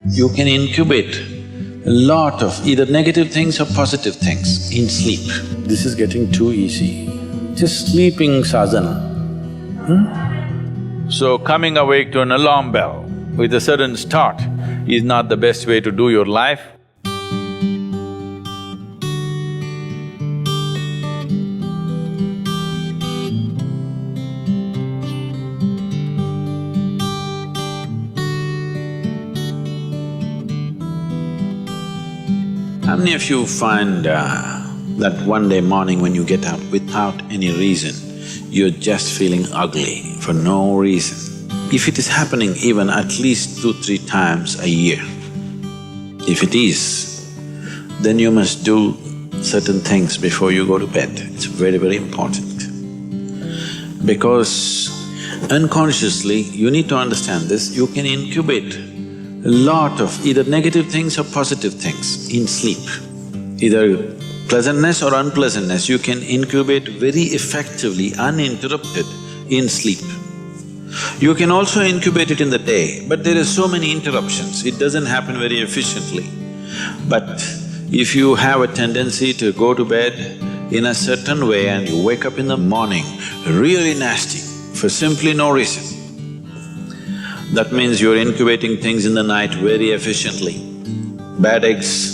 You can incubate a lot of either negative things or positive things in sleep. This is getting too easy. Just sleeping sadhana. So coming awake to an alarm bell with a sudden start is not the best way to do your life. How many of you find that one day morning when you get up without any reason, you're just feeling ugly for no reason? If it is happening even at least 2-3 times a year, if it is, then you must do certain things before you go to bed. It's very, very important. Because unconsciously, you need to understand this, you can incubate a lot of either negative things or positive things in sleep. Either pleasantness or unpleasantness, you can incubate very effectively, uninterrupted in sleep. You can also incubate it in the day, but there are so many interruptions, it doesn't happen very efficiently. But if you have a tendency to go to bed in a certain way and you wake up in the morning really nasty for simply no reason, that means you're incubating things in the night very efficiently. Bad eggs.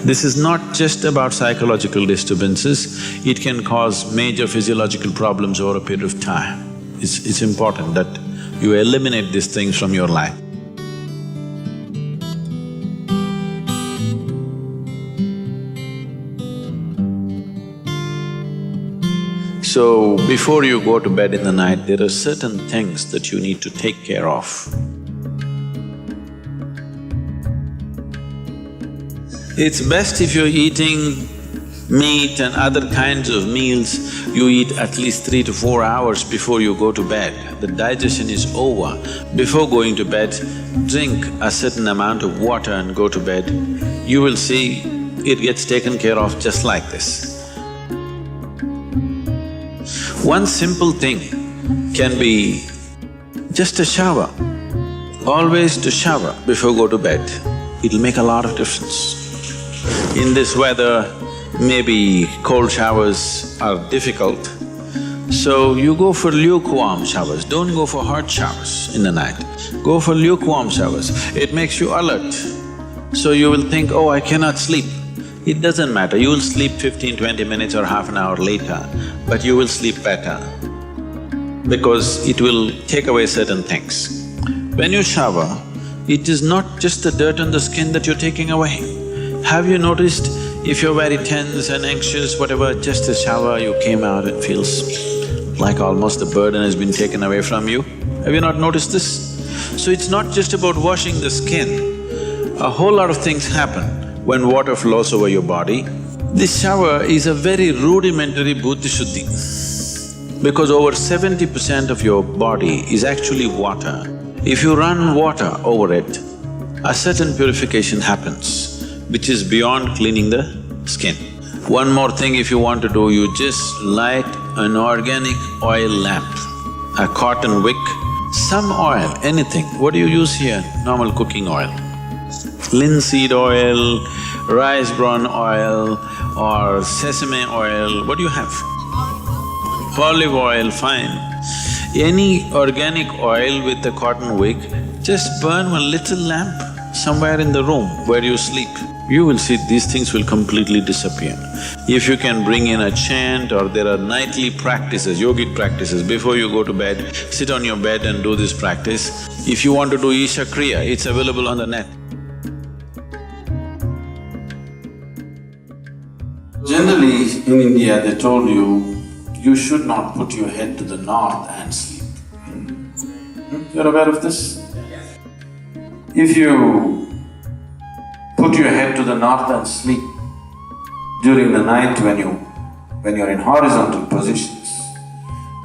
This is not just about psychological disturbances, it can cause major physiological problems over a period of time. It's important that you eliminate these things from your life. So, before you go to bed in the night, there are certain things that you need to take care of. It's best if you're eating meat and other kinds of meals, you eat at least 3 to 4 hours before you go to bed. The digestion is over. Before going to bed, drink a certain amount of water and go to bed. You will see it gets taken care of just like this. One simple thing can be just a shower. Always to shower before go to bed, it'll make a lot of difference. In this weather, maybe cold showers are difficult, so you go for lukewarm showers, don't go for hot showers in the night. Go for lukewarm showers, it makes you alert. So you will think, oh, I cannot sleep. It doesn't matter, you will sleep 15-20 minutes or half an hour later, but you will sleep better because it will take away certain things. When you shower, it is not just the dirt on the skin that you're taking away. Have you noticed if you're very tense and anxious, whatever, just a shower, you came out, it feels like almost the burden has been taken away from you? Have you not noticed this? So it's not just about washing the skin, a whole lot of things happen when water flows over your body. This shower is a very rudimentary buddhi shuddhi because over 70% of your body is actually water. If you run water over it, a certain purification happens, which is beyond cleaning the skin. One more thing if you want to do, you just light an organic oil lamp, a cotton wick, some oil, anything. What do you use here? Normal cooking oil. Linseed oil, rice bran oil or sesame oil, what do you have? Olive oil, fine. Any organic oil with a cotton wick, just burn one little lamp somewhere in the room where you sleep. You will see these things will completely disappear. If you can bring in a chant or there are nightly practices, yogic practices, before you go to bed, sit on your bed and do this practice. If you want to do Isha Kriya, it's available on the net. Generally, in India, they told you should not put your head to the north and sleep. You're aware of this? If you put your head to the north and sleep during the night when you're in horizontal positions,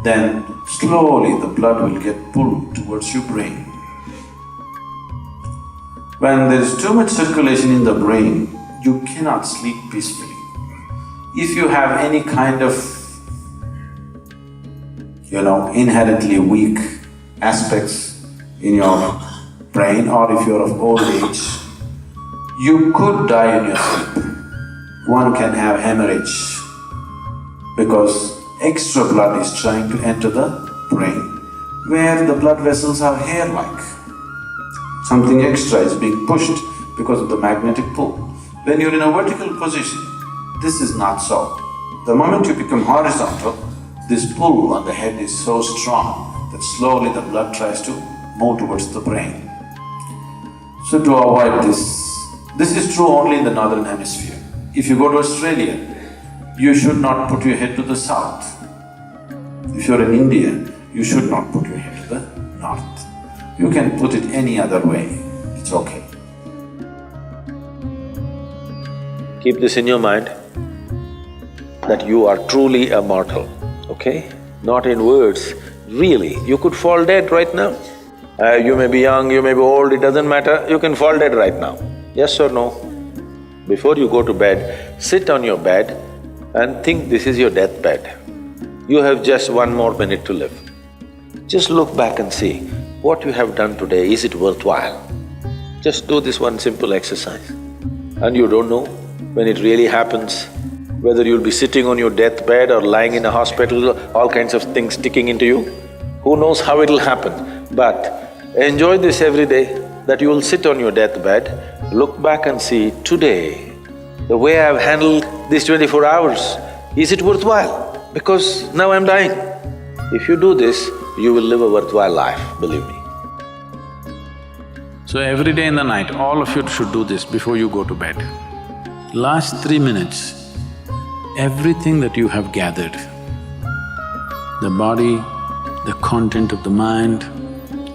then slowly the blood will get pulled towards your brain. When there is too much circulation in the brain, you cannot sleep peacefully. If you have any kind of, inherently weak aspects in your brain, or if you're of old age, you could die in your sleep. One can have hemorrhage because extra blood is trying to enter the brain, where the blood vessels are hair-like. Something extra is being pushed because of the magnetic pull. When you're in a vertical position, this is not so. The moment you become horizontal, this pull on the head is so strong that slowly the blood tries to move towards the brain. So to avoid this is true only in the northern hemisphere. If you go to Australia, you should not put your head to the south. If you're in India, you should not put your head to the north. You can put it any other way, it's okay. Keep this in your mind, that you are truly a mortal, okay? Not in words, really, you could fall dead right now. You may be young, you may be old, it doesn't matter, you can fall dead right now. Yes or no? Before you go to bed, sit on your bed and think this is your deathbed. You have just 1 more minute to live. Just look back and see, what you have done today, is it worthwhile? Just do this one simple exercise. And you don't know when it really happens, whether you'll be sitting on your deathbed or lying in a hospital, all kinds of things sticking into you. Who knows how it'll happen? But enjoy this every day, that you will sit on your deathbed, look back and see, today, the way I've handled these 24 hours, is it worthwhile? Because now I'm dying. If you do this, you will live a worthwhile life, believe me. So every day in the night, all of you should do this before you go to bed. Last 3 minutes, everything that you have gathered, the body, the content of the mind,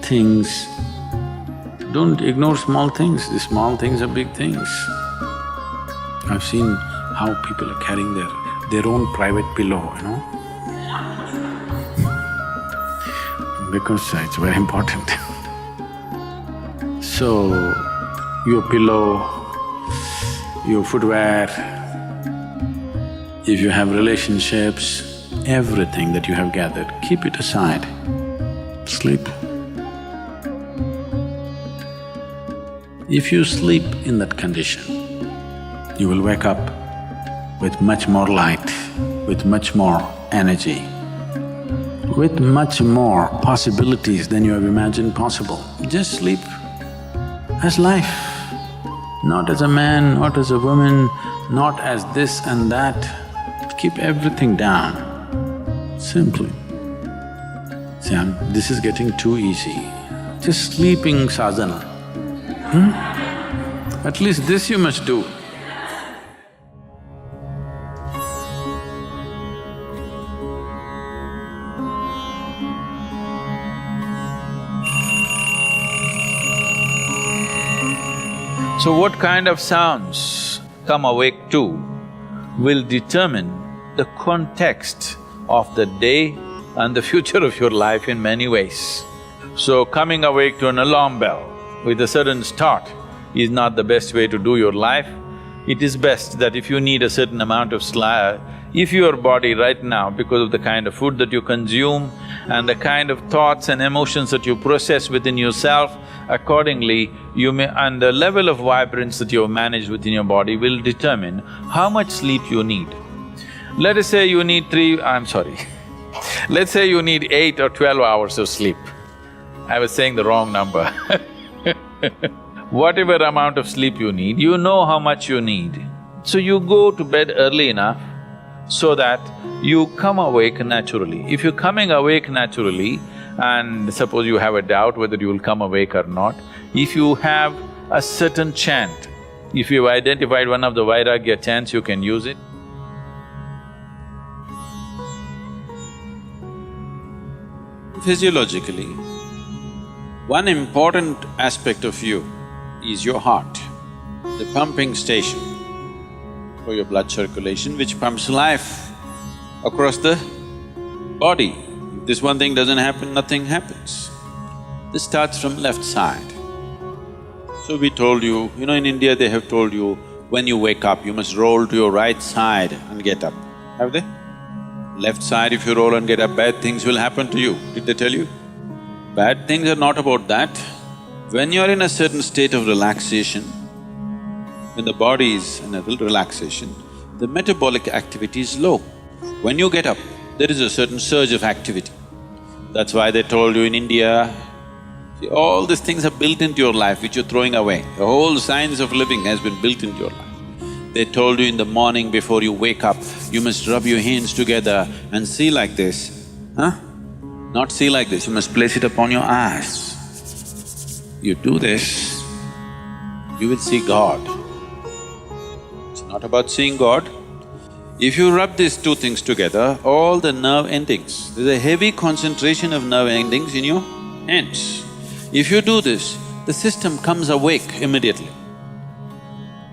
things, don't ignore small things, the small things are big things. I've seen how people are carrying their own private pillow, you know, because it's very important. So, your pillow, your footwear, if you have relationships, everything that you have gathered, keep it aside, sleep. If you sleep in that condition, you will wake up with much more light, with much more energy, with much more possibilities than you have imagined possible. Just sleep as life, not as a man, not as a woman, not as this and that. Keep everything down, simply. See, this is getting too easy. Just sleeping sadhana. At least this you must do. So what kind of sounds come awake to will determine the context of the day and the future of your life in many ways. So coming awake to an alarm bell with a sudden start is not the best way to do your life. It is best that if you need a certain amount of sleep, if your body right now, because of the kind of food that you consume and the kind of thoughts and emotions that you process within yourself, accordingly you may… and the level of vibrance that you have managed within your body will determine how much sleep you need. Let us say you need let's say you need 8 or 12 hours of sleep. I was saying the wrong number Whatever amount of sleep you need, you know how much you need. So you go to bed early enough so that you come awake naturally. If you're coming awake naturally, and suppose you have a doubt whether you will come awake or not, if you have a certain chant, if you've identified one of the Vairagya chants, you can use it. Physiologically, one important aspect of you is your heart, the pumping station for your blood circulation, which pumps life across the body. If this one thing doesn't happen, nothing happens. This starts from left side. So we told you, in India they have told you, when you wake up, you must roll to your right side and get up. Have they? Left side, if you roll and get up, bad things will happen to you. Did they tell you? Bad things are not about that. When you're in a certain state of relaxation, when the body is in a relaxation, the metabolic activity is low. When you get up, there is a certain surge of activity. That's why they told you in India, see, all these things are built into your life which you're throwing away. The whole science of living has been built into your life. They told you in the morning before you wake up, you must rub your hands together and see like this, huh? Not see like this, you must place it upon your eyes. You do this, you will see God. It's not about seeing God. If you rub these two things together, all the nerve endings, there's a heavy concentration of nerve endings in your hands. If you do this, the system comes awake immediately.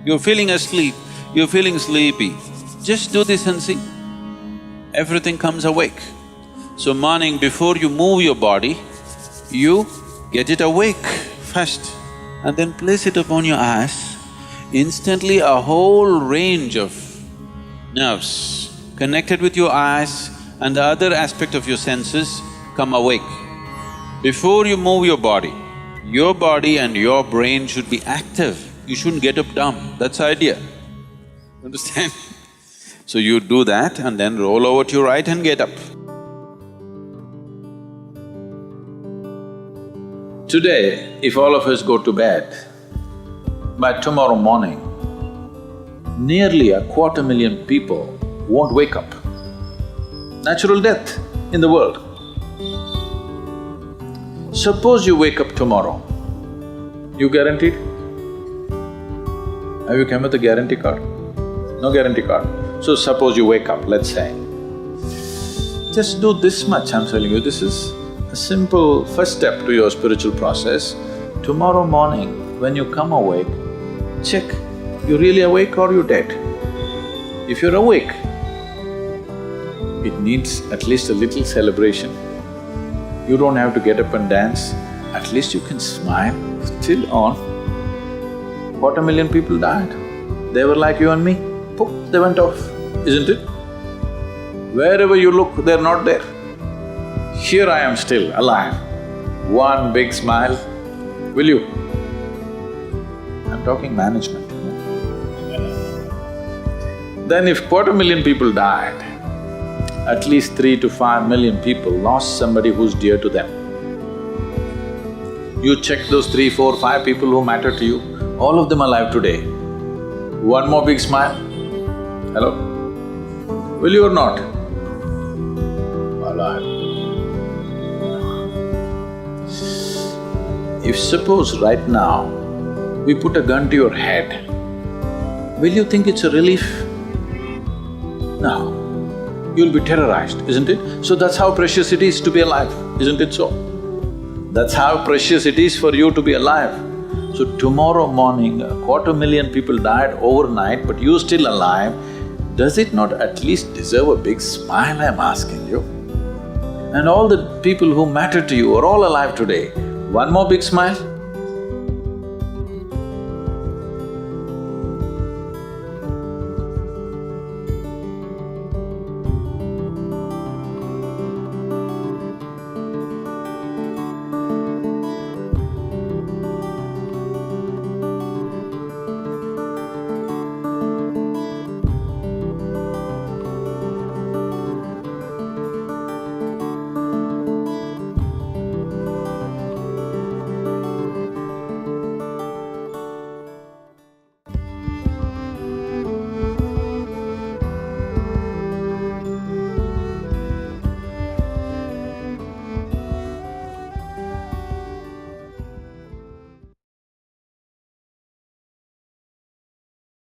You're feeling asleep, you're feeling sleepy, just do this and see. Everything comes awake. So morning before you move your body, you get it awake first and then place it upon your eyes. Instantly a whole range of nerves connected with your eyes and the other aspect of your senses come awake. Before you move your body and your brain should be active. You shouldn't get up dumb, that's the idea. Understand? So you do that and then roll over to your right and get up. Today, if all of us go to bed, by tomorrow morning, nearly 250,000 people won't wake up. Natural death in the world. Suppose you wake up tomorrow, you guaranteed? Have you come with a guarantee card? No guarantee card. So suppose you wake up, let's say. Just do this much, I'm telling you, this is a simple first step to your spiritual process. Tomorrow morning, when you come awake, check, you really awake or you dead? If you're awake, it needs at least a little celebration. You don't have to get up and dance, at least you can smile, still on. 250,000 people died. They were like you and me, poof, they went off, isn't it? Wherever you look, they're not there. Here I am still, alive. One big smile, will you? I'm talking management, you know? Then if 250,000 people died, at least 3 to 5 million people lost somebody who's dear to them. You check those 3, 4, 5 people who matter to you, all of them alive today. One more big smile, hello? Will you or not? Alive. If suppose right now, we put a gun to your head, will you think it's a relief? No. You'll be terrorized, isn't it? So that's how precious it is to be alive, isn't it so? That's how precious it is for you to be alive. So tomorrow morning, 250,000 people died overnight, but you're still alive. Does it not at least deserve a big smile, I'm asking you? And all the people who matter to you are all alive today. One more big smile?